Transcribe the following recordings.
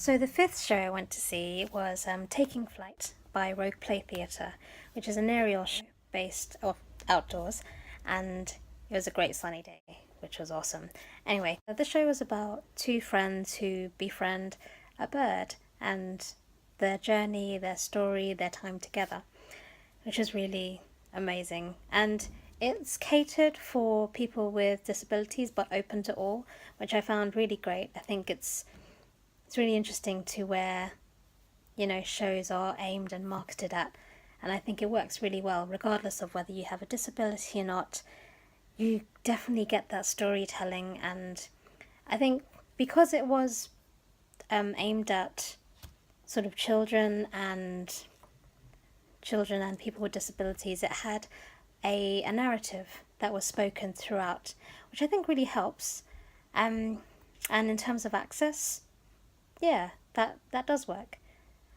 So the fifth show I went to see was Taking Flight by Rogueplay Theatre, which is an aerial show based outdoors, and it was a great sunny day, which was awesome. Anyway, the show was about two friends who befriend a bird and their journey, their story, their time together, which is really amazing. And it's catered for people with disabilities but open to all, which I found really great. I think it's really interesting to where, shows are aimed and marketed at. And I think it works really well, regardless of whether you have a disability or not. You definitely get that storytelling. And I think because it was aimed at sort of children and people with disabilities, it had a narrative that was spoken throughout, which I think really helps. And in terms of access, yeah, that does work.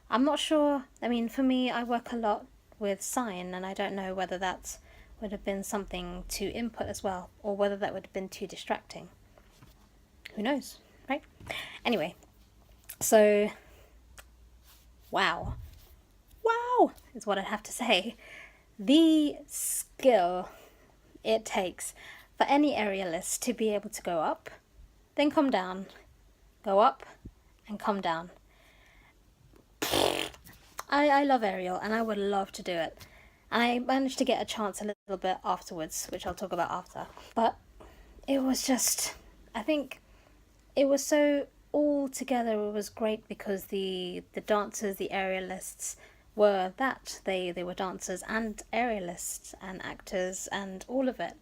I'm not sure, I mean, for me, I work a lot with sign, and I don't know whether that would have been something to input as well, or whether that would have been too distracting. Who knows, right? Anyway, so, wow is what I have to say. The skill it takes for any aerialist to be able to go up, then come down, go up, and come down. I love aerial, and I would love to do it. And I managed to get a chance a little bit afterwards, which I'll talk about after. But it was just, I think it was so all together, it was great because the dancers, the aerialists were that. They were dancers and aerialists and actors and all of it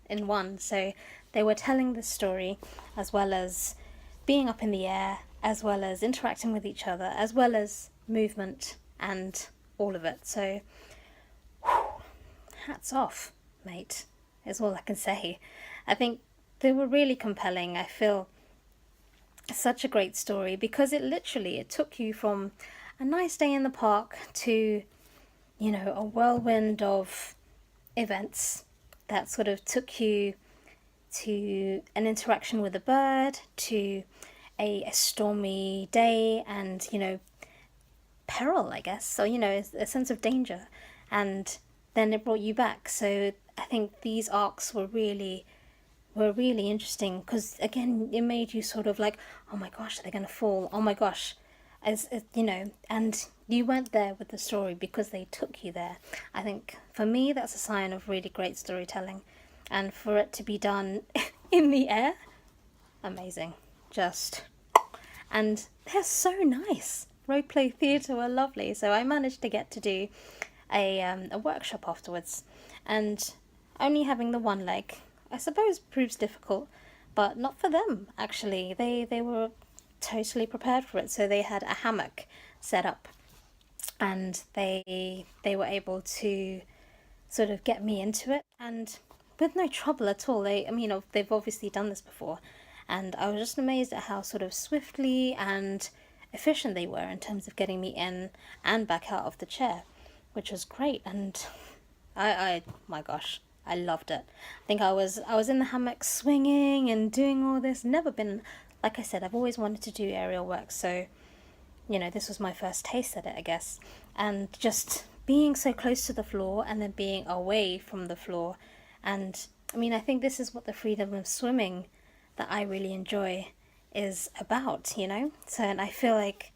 in one. So they were telling the story as well as being up in the air, as well as interacting with each other, as well as movement and all of it. So hats off, mate, is all I can say. I think they were really compelling. I feel such a great story because it took you from a nice day in the park to, a whirlwind of events that sort of took you to an interaction with a bird, to a stormy day and, peril, I guess. So, a sense of danger. And then it brought you back. So I think these arcs were really interesting because, again, it made you sort of like, oh my gosh, they're going to fall. Oh my gosh. And you went there with the story because they took you there. I think for me, that's a sign of really great storytelling. And for it to be done in the air, amazing. And they're so nice. Rogueplay Theatre were lovely. So I managed to get to do a workshop afterwards. And only having the one leg, I suppose, proves difficult. But not for them, actually. They were totally prepared for it. So they had a hammock set up. And they were able to sort of get me into it. And with no trouble at all. They've obviously done this before. And I was just amazed at how sort of swiftly and efficient they were in terms of getting me in and back out of the chair, which was great. And my gosh, I loved it. I think I was in the hammock swinging and doing all this. Never been, like I said, I've always wanted to do aerial work. So, this was my first taste at it, I guess. And just being so close to the floor and then being away from the floor. And I think this is what the freedom of swimming that I really enjoy is about, So, and I feel like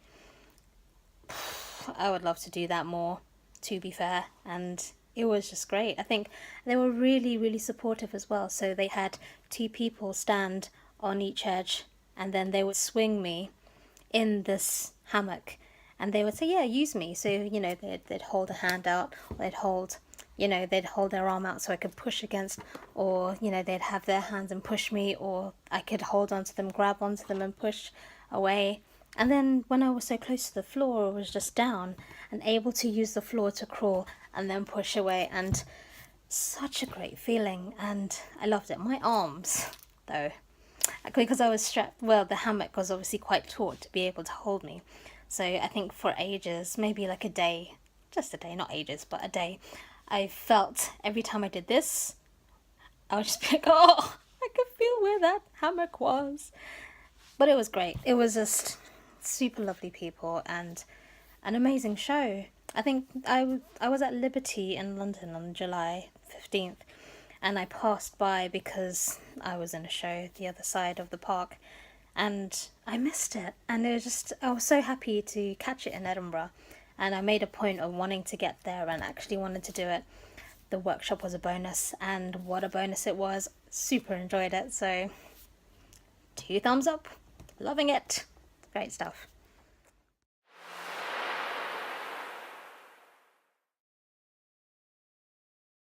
I would love to do that more, to be fair. And it was just great. I think they were really, really supportive as well. So they had two people stand on each edge and then they would swing me in this hammock and they would say, yeah, use me. So, they'd hold a hand out, or they'd hold their arm out so I could push against, or, they'd have their hands and push me, or I could hold onto them, grab onto them and push away. And then when I was so close to the floor, I was just down and able to use the floor to crawl and then push away. And such a great feeling. And I loved it. My arms, though, because I was strapped, the hammock was obviously quite taut to be able to hold me. So I think for ages, maybe like a day, just a day, not ages, but a day, I felt every time I did this, I would just be like, oh, I could feel where that hammock was. But it was great. It was just super lovely people and an amazing show. I think I was at Liberty in London on July 15th, and I passed by because I was in a show the other side of the park, and I missed it. And it was just, I was so happy to catch it in Edinburgh, and I made a point of wanting to get there and actually wanted to do it. The workshop was a bonus, and what a bonus it was. Super enjoyed it, so 2 thumbs up. Loving it. Great stuff.